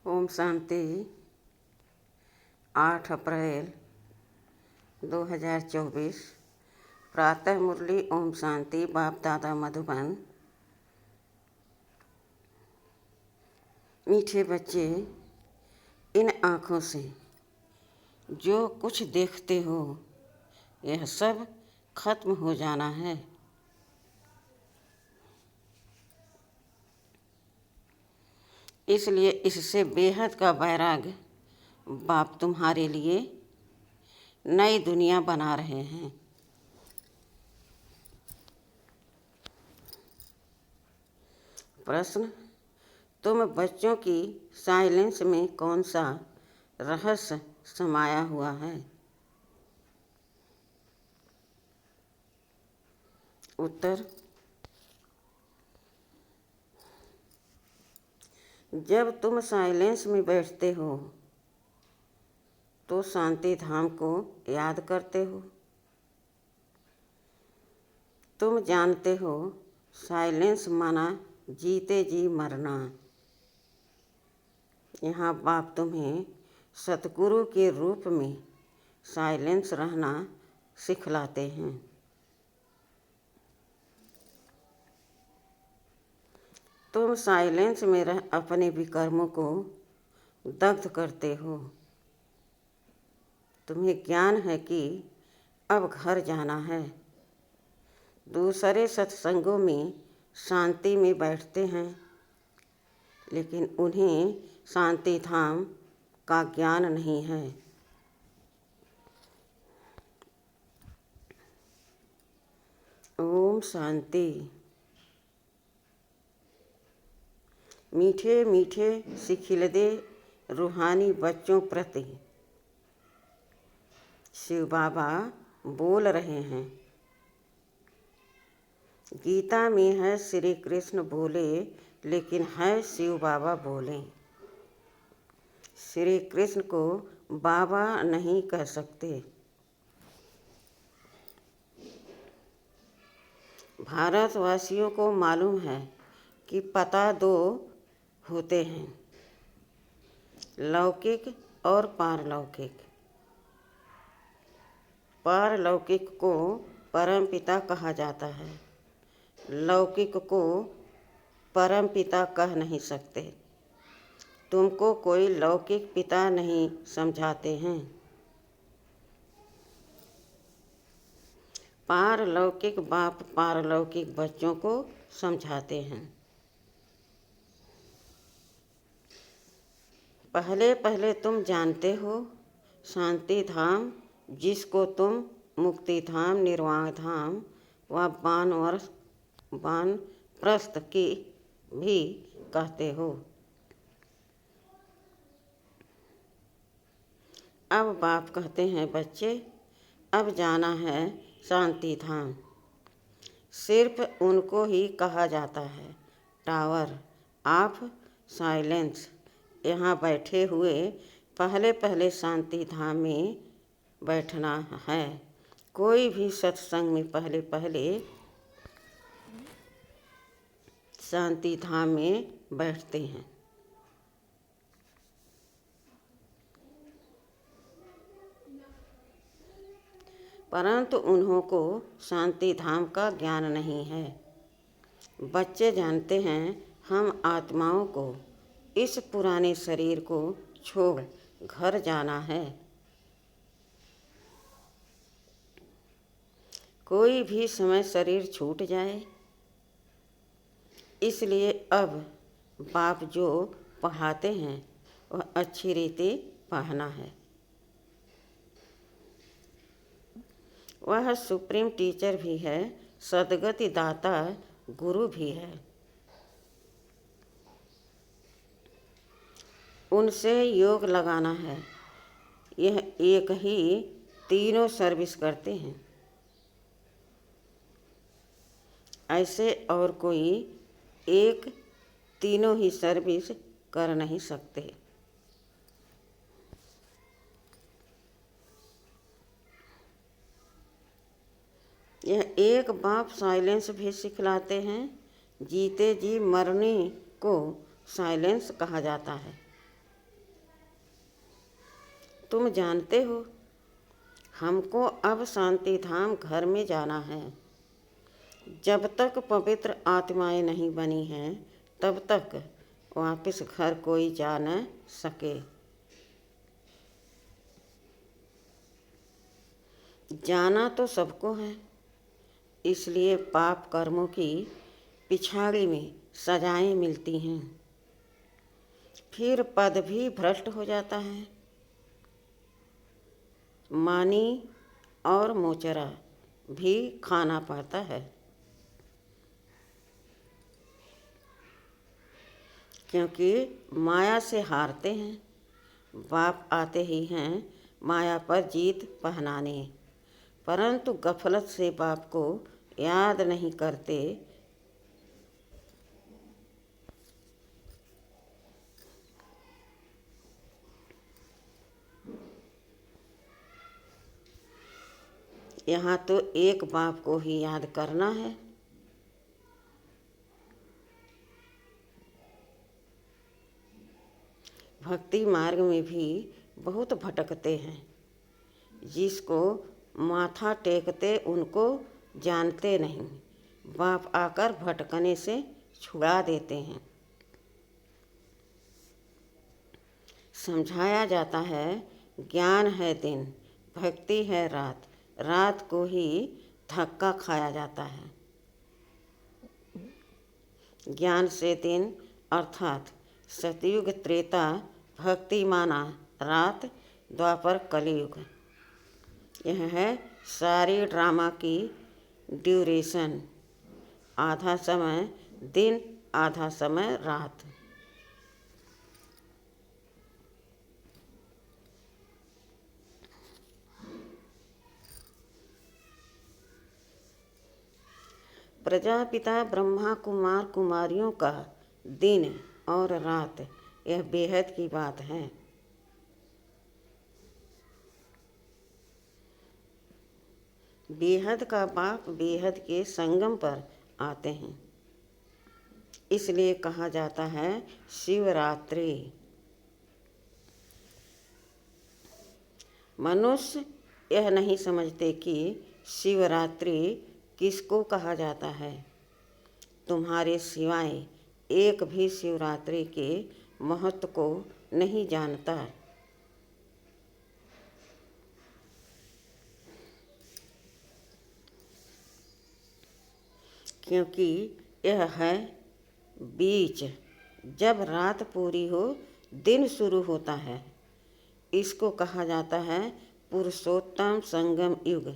ओम शांति। 8 अप्रैल 2024। प्रातः मुरली। ओम शांति। बाप दादा मधुबन। मीठे बच्चे, इन आँखों से जो कुछ देखते हो यह सब खत्म हो जाना है। इसलिए इससे बेहद का वैराग्य बाप तुम्हारे लिए नई दुनिया बना रहे हैं। प्रश्न: तुम बच्चों की साइलेंस में कौन सा रहस्य समाया हुआ है? उत्तर: जब तुम साइलेंस में बैठते हो तो शांति धाम को याद करते हो। तुम जानते हो साइलेंस माना जीते जी मरना। यहाँ बाप तुम्हें सतगुरु के रूप में साइलेंस रहना सिखलाते हैं। तुम साइलेंस में रह अपने विकर्मों को दग्ध करते हो। तुम्हें ज्ञान है कि अब घर जाना है। दूसरे सत्संगों में शांति में बैठते हैं, लेकिन उन्हें शांति धाम का ज्ञान नहीं है। ओम शांति। मीठे मीठे सिखिलदे रूहानी बच्चों प्रति शिव बाबा बोल रहे हैं। गीता में है श्री कृष्ण बोले, लेकिन है शिव बाबा बोले। श्री कृष्ण को बाबा नहीं कह सकते। भारतवासियों को मालूम है कि पता दो होते हैं, लौकिक और पारलौकिक। पारलौकिक को परमपिता कहा जाता है, लौकिक को परमपिता कह नहीं सकते। तुमको कोई लौकिक पिता नहीं समझाते हैं। पारलौकिक बाप पारलौकिक बच्चों को समझाते हैं। पहले पहले तुम जानते हो शांति धाम, जिसको तुम मुक्ति धाम, निर्वाण धाम व वानप्रस्थ की भी कहते हो। अब बाप कहते हैं, बच्चे अब जाना है शांति धाम। सिर्फ उनको ही कहा जाता है टावर ऑफ साइलेंस। यहाँ बैठे हुए पहले पहले शांति धाम में बैठना है। कोई भी सत्संग में पहले पहले शांति धाम में बैठते हैं। परंतु उन्हों को शांति धाम का ज्ञान नहीं है। बच्चे जानते हैं हम आत्माओं को इस पुराने शरीर को छोड़ घर जाना है। कोई भी समय शरीर छूट जाए, इसलिए अब बाप जो पढ़ाते हैं वह अच्छी रीति पढ़ना है। वह सुप्रीम टीचर भी है, सद्गति दाता गुरु भी है। उनसे योग लगाना है। यह एक ही तीनों सर्विस करते हैं। ऐसे और कोई एक तीनों ही सर्विस कर नहीं सकते। यह एक बाप साइलेंस भी सिखलाते हैं। जीते जी मरने को साइलेंस कहा जाता है। तुम जानते हो, हमको अब शांति धाम घर में जाना है। जब तक पवित्र आत्माएं नहीं बनी हैं, तब तक वापस घर कोई जा न सके। जाना तो सबको है, इसलिए पाप कर्मों की पिछाड़ी में सजाएं मिलती हैं। फिर पद भी भ्रष्ट हो जाता है। मानी और मोचरा भी खाना पड़ता है, क्योंकि माया से हारते हैं। बाप आते ही हैं माया पर जीत पहनाने, परंतु गफलत से बाप को याद नहीं करते। यहाँ तो एक बाप को ही याद करना है। भक्ति मार्ग में भी बहुत भटकते हैं। जिसको माथा टेकते उनको जानते नहीं। बाप आकर भटकने से छुड़ा देते हैं। समझाया जाता है, ज्ञान है दिन, भक्ति है रात, रात को ही धक्का खाया जाता है। ज्ञान से दिन अर्थात सतयुग त्रेता भक्ति माना, रात द्वापर कलयुग। यह है सारी ड्रामा की ड्यूरेशन। आधा समय दिन, आधा समय रात। प्रजापिता ब्रह्मा कुमार कुमारियों का दिन और रात, यह बेहद की बात है। बेहद का बाप बेहद के संगम पर आते हैं, इसलिए कहा जाता है शिवरात्रि। मनुष्य यह नहीं समझते कि शिवरात्रि किसको कहा जाता है। तुम्हारे सिवाय एक भी शिवरात्रि के महत्व को नहीं जानता। क्योंकि यह है बीच, जब रात पूरी हो दिन शुरू होता है। इसको कहा जाता है पुरुषोत्तम संगम युग।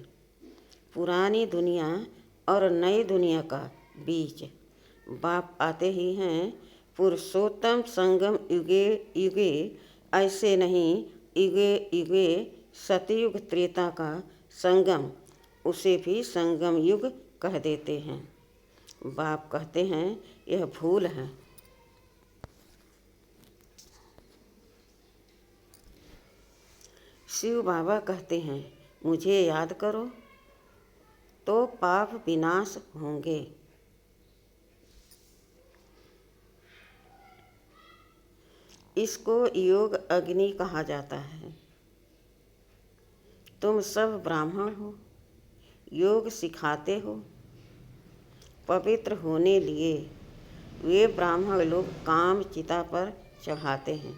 पुरानी दुनिया और नई दुनिया का बीच। बाप आते ही हैं पुरुषोत्तम संगम युगे युगे, ऐसे नहीं युगे युगे। सतयुग त्रेता का संगम, उसे भी संगम युग कह देते हैं। बाप कहते हैं यह भूल है। शिव बाबा कहते हैं मुझे याद करो तो पाप विनाश होंगे। इसको योग अग्नि कहा जाता है। तुम सब ब्राह्मण हो, योग सिखाते हो। पवित्र होने लिए वे ब्राह्मण लोग काम चिता पर चढ़ाते हैं।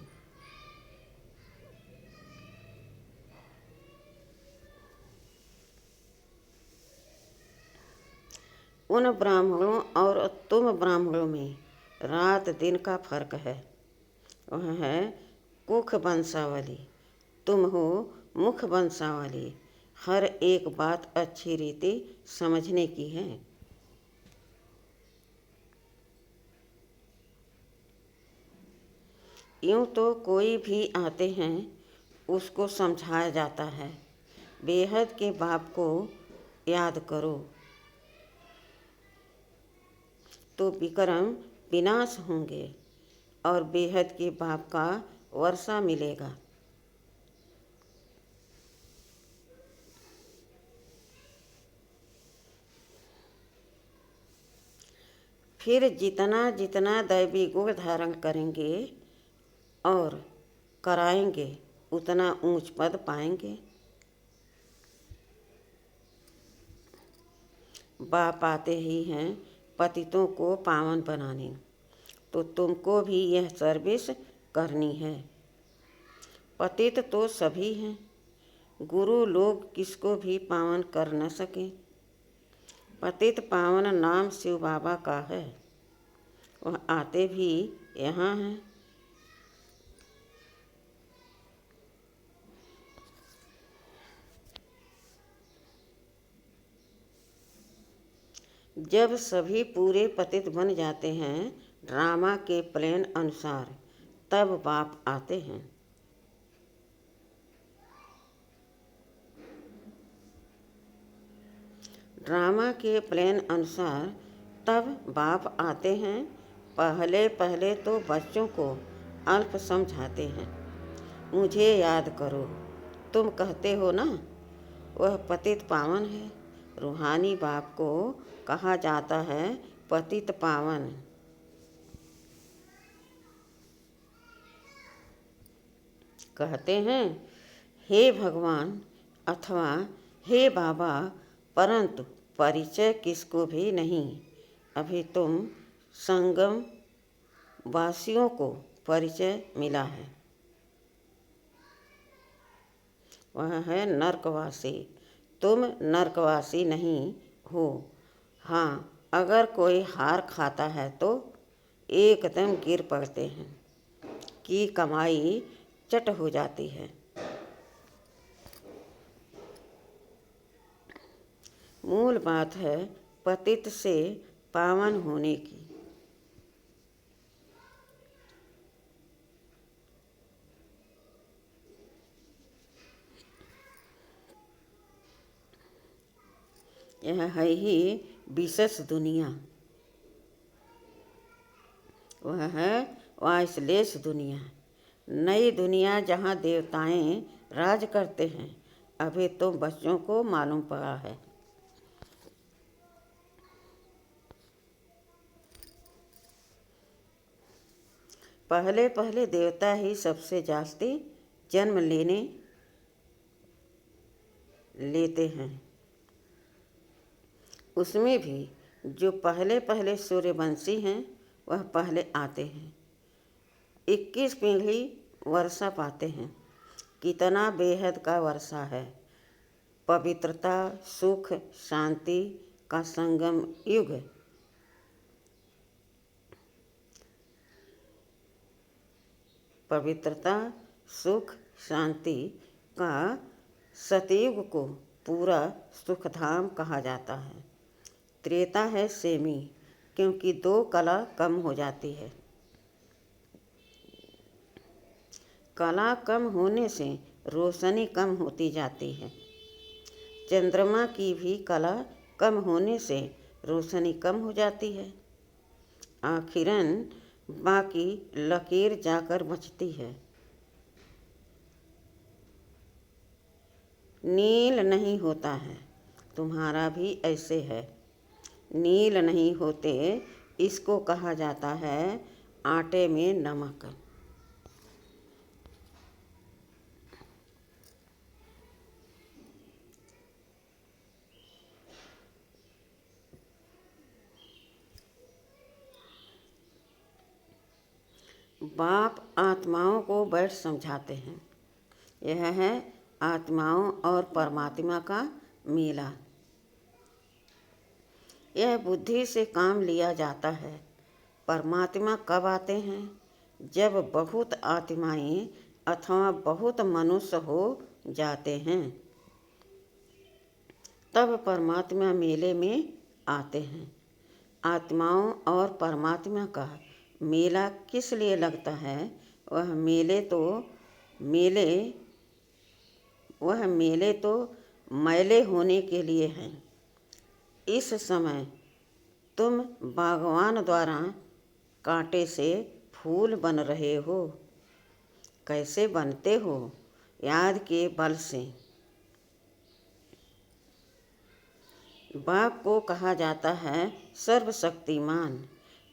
उन ब्राह्मणों और तुम ब्राह्मणों में रात दिन का फर्क है। वह है कुख वंशावली, तुम हो मुख वंशावली। हर एक बात अच्छी रीति समझने की है। यूँ तो कोई भी आते हैं उसको समझाया जाता है, बेहद के बाप को याद करो तो विक्रम विनाश होंगे और बेहद के बाप का वर्षा मिलेगा। फिर जितना जितना दैवी गुण धारण करेंगे और कराएंगे, उतना ऊंच पद पाएंगे। बाप आते ही हैं पतितों को पावन बनाने, तो तुमको भी यह सर्विस करनी है। पतित तो सभी हैं, गुरु लोग किसको भी पावन कर न सके। पतित पावन नाम शिव बाबा का है, वह आते भी यहाँ हैं। जब सभी पूरे पतित बन जाते हैं ड्रामा के प्लान अनुसार, तब बाप आते हैं। ड्रामा के प्लान अनुसार तब बाप आते हैं। पहले पहले तो बच्चों को अल्प समझाते हैं। मुझे याद करो, तुम कहते हो ना, वह पतित पावन है। रूहानी बाप को कहा जाता है पतित पावन। कहते हैं, हे भगवान अथवा हे बाबा, परंतु परिचय किसको भी नहीं। अभी तुम संगम वासियों को परिचय मिला है, वह है नरकवासी। तुम नरकवासी नहीं हो। हाँ, अगर कोई हार खाता है तो एकदम गिर पड़ते हैं कि कमाई चट हो जाती है। मूल बात है पतित से पावन होने की। यह है ही विशेष दुनिया, वह है वाइसलेस दुनिया, नई दुनिया जहाँ देवताएं राज करते हैं। अभी तो बच्चों को मालूम पड़ा है। पहले पहले देवता ही सबसे जास्ती जन्म लेते हैं। उसमें भी जो पहले पहले सूर्यवंशी हैं वह पहले आते हैं। 21 पीढ़ी वर्षा पाते हैं। कितना बेहद का वर्षा है। पवित्रता, सुख, शांति का संगम युग। पवित्रता, सुख, शांति का सतयुग को पूरा सुखधाम कहा जाता है। त्रेता है सेमी, क्योंकि 2 कला कम हो जाती है। कला कम होने से रोशनी कम होती जाती है। चंद्रमा की भी कला कम होने से रोशनी कम हो जाती है। आखिरन बाकी लकीर जाकर बचती है। नील नहीं होता है, तुम्हारा भी ऐसे है। नील नहीं होते, इसको कहा जाता है आटे में नमक। बाप आत्माओं को बैठ समझाते हैं। यह है आत्माओं और परमात्मा का मेला। यह बुद्धि से काम लिया जाता है। परमात्मा कब आते हैं? जब बहुत आत्माएं अथवा बहुत मनुष्य हो जाते हैं, तब परमात्मा मेले में आते हैं। आत्माओं और परमात्मा का मेला किस लिए लगता है? वह मेले तो मैले होने के लिए हैं। इस समय तुम बागवान द्वारा कांटे से फूल बन रहे हो। कैसे बनते हो? याद के बल से। बाप को कहा जाता है सर्वशक्तिमान।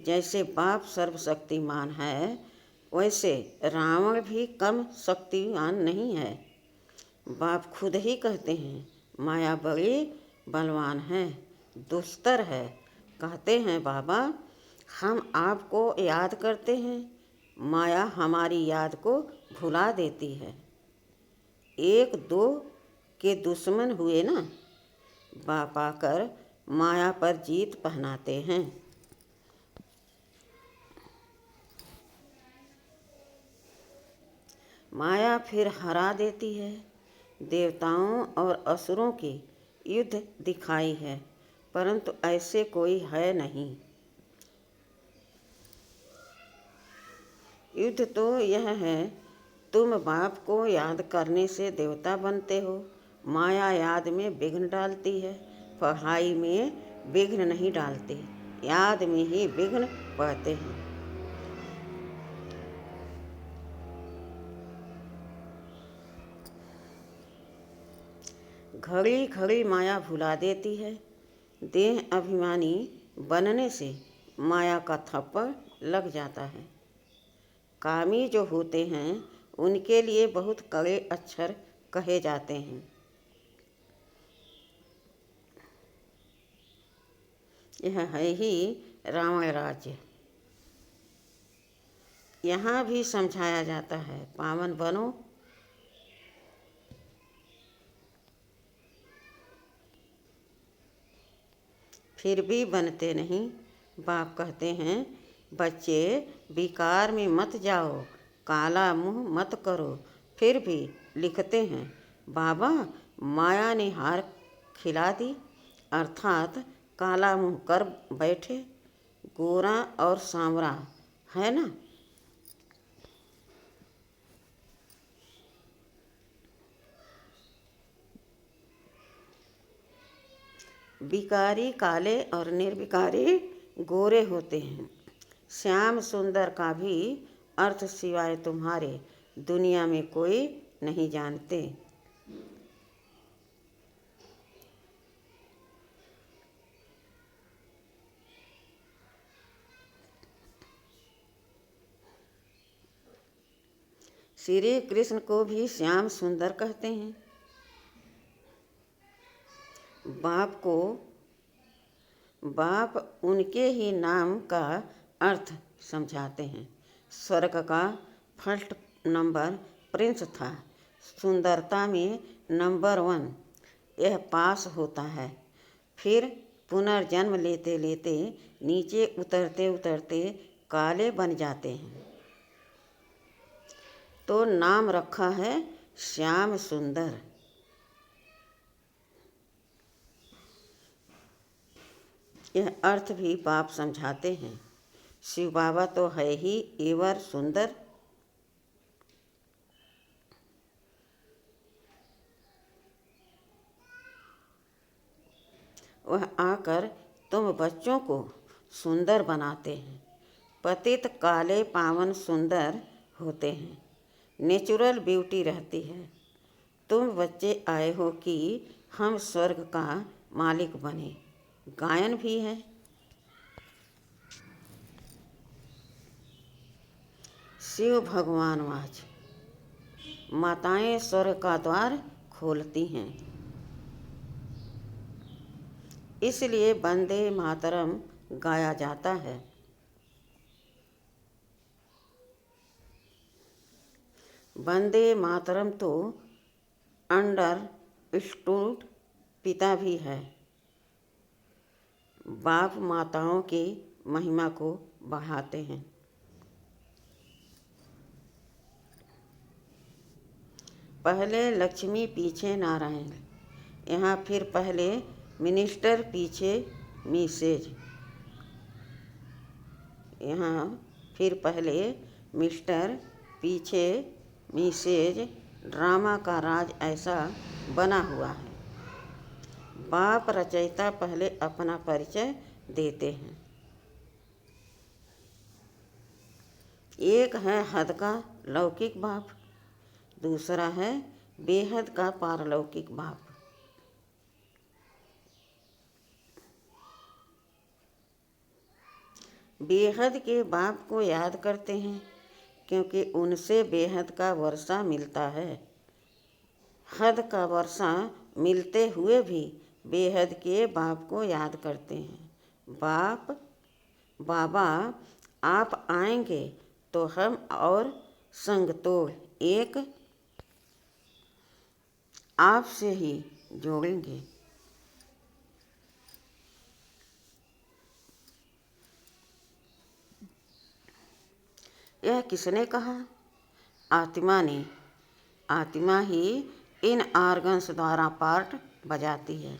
जैसे बाप सर्वशक्तिमान है, वैसे रावण भी कम शक्तिवान नहीं है। बाप खुद ही कहते हैं माया बड़ी बलवान है, दुस्तर है। कहते हैं बाबा हम आपको याद करते हैं, माया हमारी याद को भुला देती है। एक दो के दुश्मन हुए ना, बाप आकर माया पर जीत पहनाते हैं। माया फिर हरा देती है। देवताओं और असुरों की युद्ध दिखाई है, परंतु ऐसे कोई है नहीं। युद्ध तो यह है, तुम बाप को याद करने से देवता बनते हो। माया याद में विघ्न डालती है, पढ़ाई में विघ्न नहीं डालती, याद में ही विघ्न पड़ते हैं। घड़ी घड़ी माया भुला देती है। देह अभिमानी बनने से माया का थप्पड़ लग जाता है। कामी जो होते हैं उनके लिए बहुत कड़े अक्षर कहे जाते हैं। यह है ही रावण राज्य। यहाँ भी समझाया जाता है पावन बनो, फिर भी बनते नहीं। बाप कहते हैं बच्चे विकार में मत जाओ, काला मुँह मत करो। फिर भी लिखते हैं बाबा माया ने हार खिला दी, अर्थात काला मुँह कर बैठे। गोरा और सांवरा है ना, विकारी काले और निर्विकारी गोरे होते हैं। श्याम सुंदर का भी अर्थ सिवाय तुम्हारे दुनिया में कोई नहीं जानते। श्री कृष्ण को भी श्याम सुंदर कहते हैं। बाप उनके ही नाम का अर्थ समझाते हैं। स्वर्ग का फर्स्ट नंबर प्रिंस था, सुंदरता में नंबर 1। यह पास होता है, फिर पुनर्जन्म लेते लेते नीचे उतरते उतरते काले बन जाते हैं, तो नाम रखा है श्याम सुंदर। यह अर्थ भी बाप समझाते हैं। शिव बाबा तो है ही एवर सुंदर। वह आकर तुम बच्चों को सुंदर बनाते हैं। पतित काले पावन सुंदर होते हैं, नेचुरल ब्यूटी रहती है। तुम बच्चे आए हो कि हम स्वर्ग का मालिक बने। गायन भी है, शिव भगवान वाच माताएं स्वर्ग का द्वार खोलती हैं, इसलिए वंदे मातरम गाया जाता है। वंदे मातरम तो अंडरस्टूड पिता भी है। बाप माताओं की महिमा को बढ़ाते हैं। पहले लक्ष्मी पीछे नारायण, यहाँ फिर पहले मिनिस्टर पीछे मिसेज, यहाँ फिर पहले मिस्टर पीछे मिसेज। ड्रामा का राज ऐसा बना हुआ है। बाप रचयिता पहले अपना परिचय देते हैं। एक है हद का लौकिक बाप, दूसरा है बेहद का पारलौकिक बाप। बेहद के बाप को याद करते हैं क्योंकि उनसे बेहद का वर्षा मिलता है। हद का वर्षा मिलते हुए भी बेहद के बाप को याद करते हैं। बाबा आप आएंगे तो हम और संग तोड़ एक आपसे ही जोड़ेंगे। यह किसने कहा? आत्मा ने। आत्मा ही इन ऑर्गन्स द्वारा पार्ट बजाती है।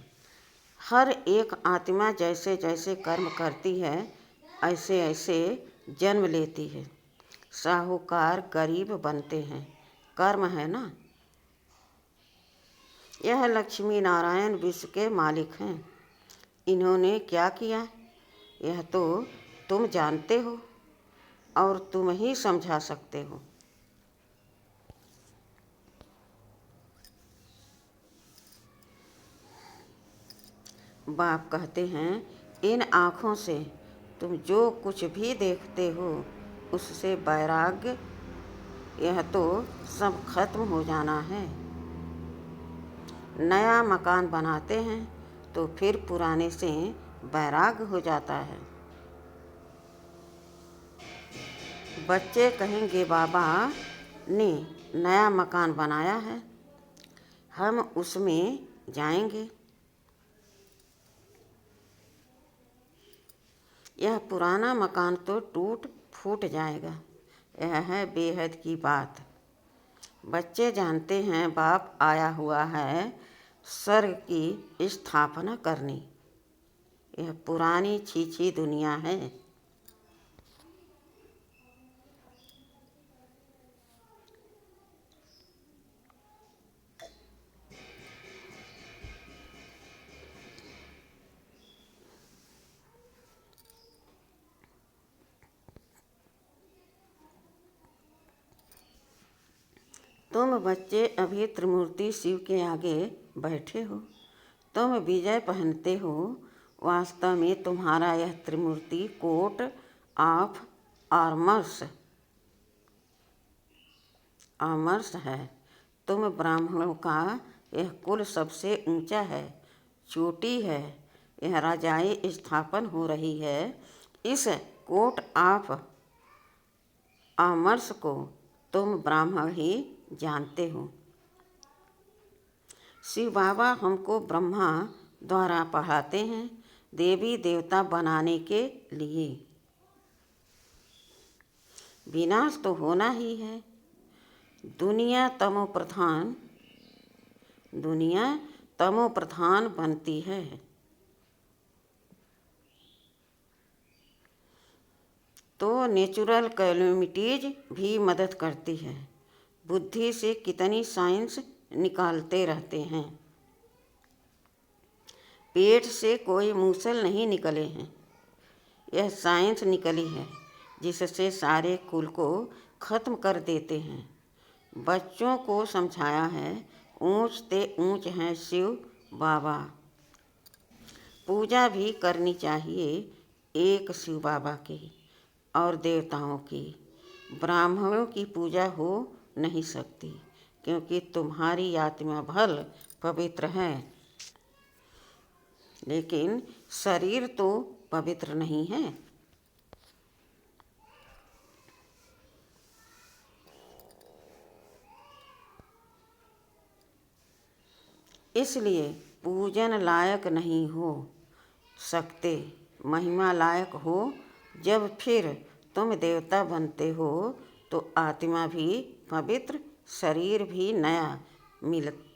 हर एक आत्मा जैसे जैसे कर्म करती है ऐसे ऐसे जन्म लेती है। साहूकार गरीब बनते हैं, कर्म है ना। यह लक्ष्मी नारायण विश्व के मालिक हैं। इन्होंने क्या किया यह तो तुम जानते हो और तुम ही समझा सकते हो। बाप कहते हैं इन आँखों से तुम जो कुछ भी देखते हो उससे वैराग्य, यह तो सब खत्म हो जाना है। नया मकान बनाते हैं तो फिर पुराने से वैराग्य हो जाता है। बच्चे कहेंगे बाबा ने नया मकान बनाया है, हम उसमें जाएंगे। यह पुराना मकान तो टूट फूट जाएगा। यह है बेहद की बात। बच्चे जानते हैं बाप आया हुआ है स्वर्ग की स्थापना करने। यह पुरानी छीछी दुनिया है। तुम बच्चे अभी त्रिमूर्ति शिव के आगे बैठे हो, तुम विजय पहनते हो। वास्तव में तुम्हारा यह त्रिमूर्ति कोट ऑफ आर्मर्स है। तुम ब्राह्मणों का यह कुल सबसे ऊंचा है, चोटी है। यह राजाई स्थापन हो रही है। इस कोट ऑफ आर्मर्स को तुम ब्राह्मण ही जानते हो। शिव बाबा हमको ब्रह्मा द्वारा पढ़ाते हैं देवी देवता बनाने के लिए। विनाश तो होना ही है। दुनिया तमो प्रधान बनती है। तो नेचुरल कैलेमिटीज भी मदद करती है। बुद्धि से कितनी साइंस निकालते रहते हैं। पेट से कोई मूसल नहीं निकले हैं। यह साइंस निकली है जिससे सारे कुल को खत्म कर देते हैं। बच्चों को समझाया है ऊंच ते ऊंच हैं शिव बाबा। पूजा भी करनी चाहिए एक शिव बाबा की और देवताओं की। ब्राह्मणों की पूजा हो नहीं सकती क्योंकि तुम्हारी आत्मा भल पवित्र है, लेकिन शरीर तो पवित्र नहीं है। इसलिए पूजन लायक नहीं हो सकते, महिमा लायक हो। जब फिर तुम देवता बनते हो तो आत्मा भी पवित्र, शरीर भी नया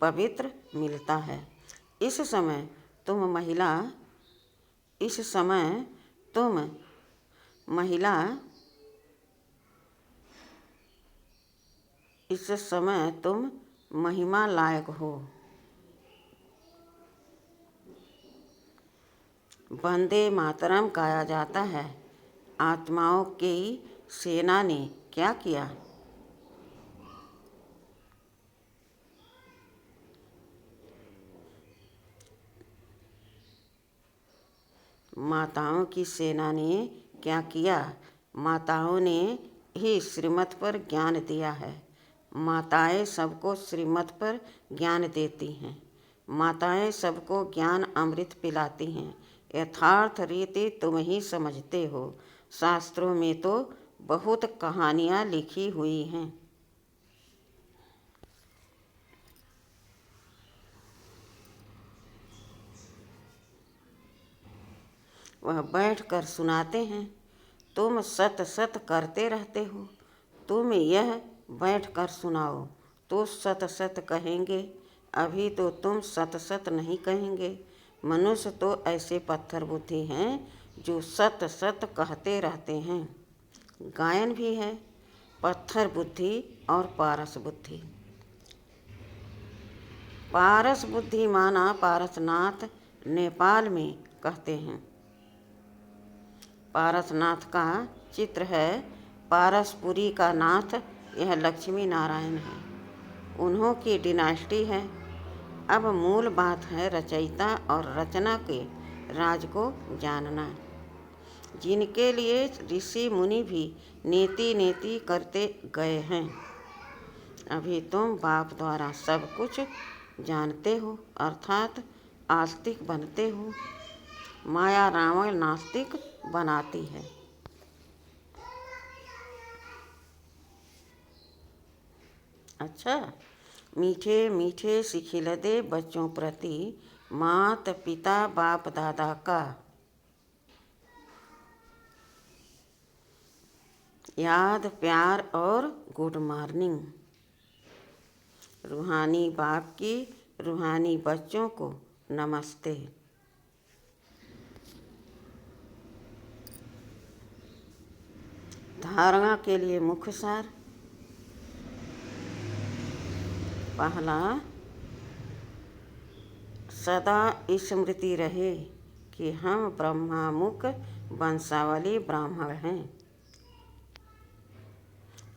पवित्र मिलता है। इस समय तुम महिला महिमा लायक हो। वंदे मातरम गाया जाता है। आत्माओं की सेना ने क्या किया? माताओं की सेना ने क्या किया? माताओं ने ही श्रीमत पर ज्ञान दिया है। माताएं सबको श्रीमत पर ज्ञान देती हैं। माताएं सबको ज्ञान अमृत पिलाती हैं। यथार्थ रीति तुम ही समझते हो। शास्त्रों में तो बहुत कहानियाँ लिखी हुई हैं। वह बैठकर सुनाते हैं। तुम सत सत करते रहते हो। तुम यह बैठकर सुनाओ तो सत सत कहेंगे। अभी तो तुम सत सत नहीं कहेंगे। मनुष्य तो ऐसे पत्थर बुद्धि हैं जो सत सत कहते रहते हैं। गायन भी है, पत्थर बुद्धि और पारस बुद्धि। पारस बुद्धि माना पारसनाथ नेपाल में कहते हैं। पारसनाथ का चित्र है। पारसपुरी का नाथ यह लक्ष्मी नारायण है। उन्हों की डिनास्टी है। अब मूल बात है रचयिता और रचना के राज को जानना, जिनके लिए ऋषि मुनि भी नीति नीति करते गए हैं। अभी तुम बाप द्वारा सब कुछ जानते हो, अर्थात आस्तिक बनते हो। माया रावण नास्तिक बनाती है। अच्छा, मीठे मीठे सिखिलदे बच्चों प्रति मात पिता बाप दादा का याद प्यार और गुड मॉर्निंग। रूहानी बाप की रूहानी बच्चों को नमस्ते। धारणा के लिए मुख्य सार। पहला, सदा स्मृति रहे कि हम ब्रह्मामुख वंशावली ब्राह्मण हैं।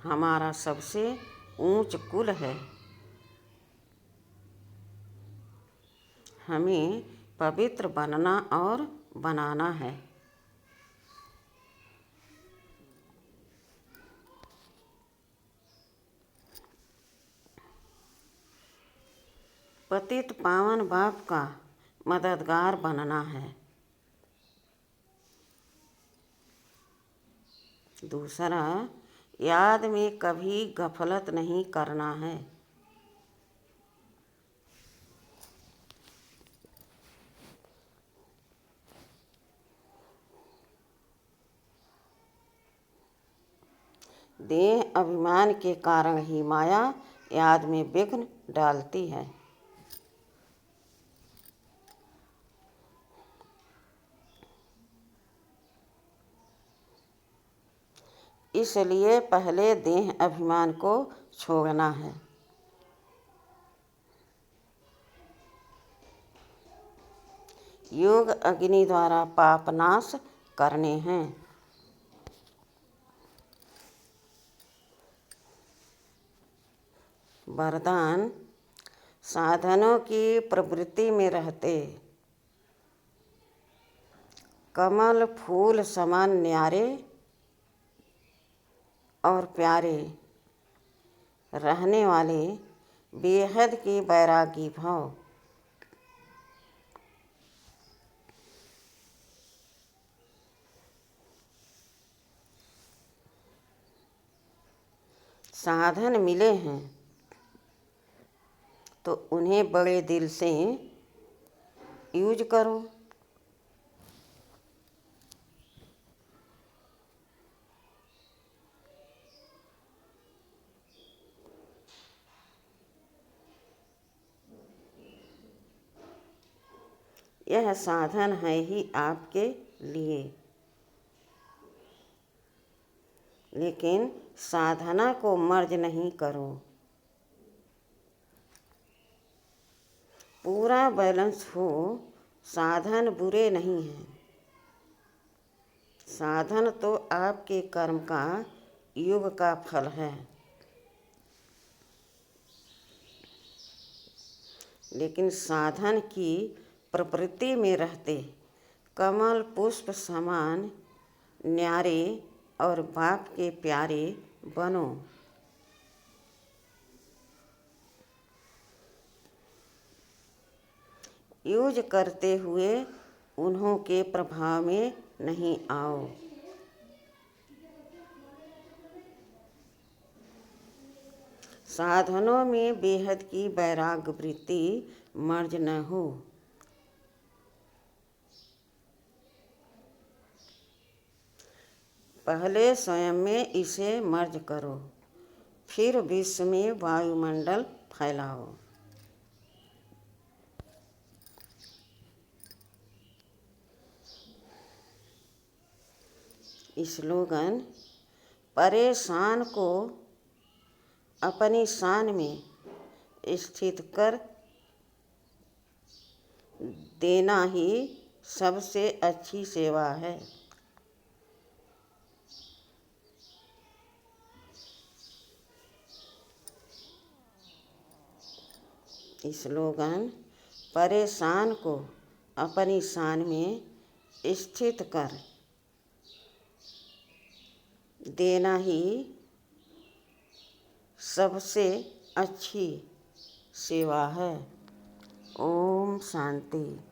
हमारा सबसे ऊंच कुल है। हमें पवित्र बनना और बनाना है। पतित पावन बाप का मददगार बनना है। दूसरा, याद में कभी गफलत नहीं करना है। देह अभिमान के कारण ही माया याद में विघ्न डालती है। इसलिए पहले देह अभिमान को छोड़ना है। योग अग्नि द्वारा पाप नाश करने हैं। वरदान, साधनों की प्रवृत्ति में रहते कमल फूल समान न्यारे और प्यारे रहने वाले बेहद के बैरागी भाव। साधन मिले हैं तो उन्हें बड़े दिल से यूज करो। यह साधन है ही आपके लिए, लेकिन साधना को मर्ज नहीं करो। पूरा बैलेंस हो। साधन बुरे नहीं हैं। साधन तो आपके कर्म का योग का फल है। लेकिन साधन की प्रवृत्ति में रहते कमल पुष्प समान न्यारे और बाप के प्यारे बनो। यूज करते हुए उन्हों के प्रभाव में नहीं आओ। साधनों में बेहद की वैराग्य वृत्ति मर्ज न हो। पहले स्वयं में इसे मर्ज करो, फिर विश्व में वायुमंडल फैलाओ। स्लोगन: परेशान को अपनी शान में स्थित कर देना ही सबसे अच्छी सेवा है। स्लोगन: परेशान को अपनी शान में स्थित कर देना ही सबसे अच्छी सेवा है। ओम शांति।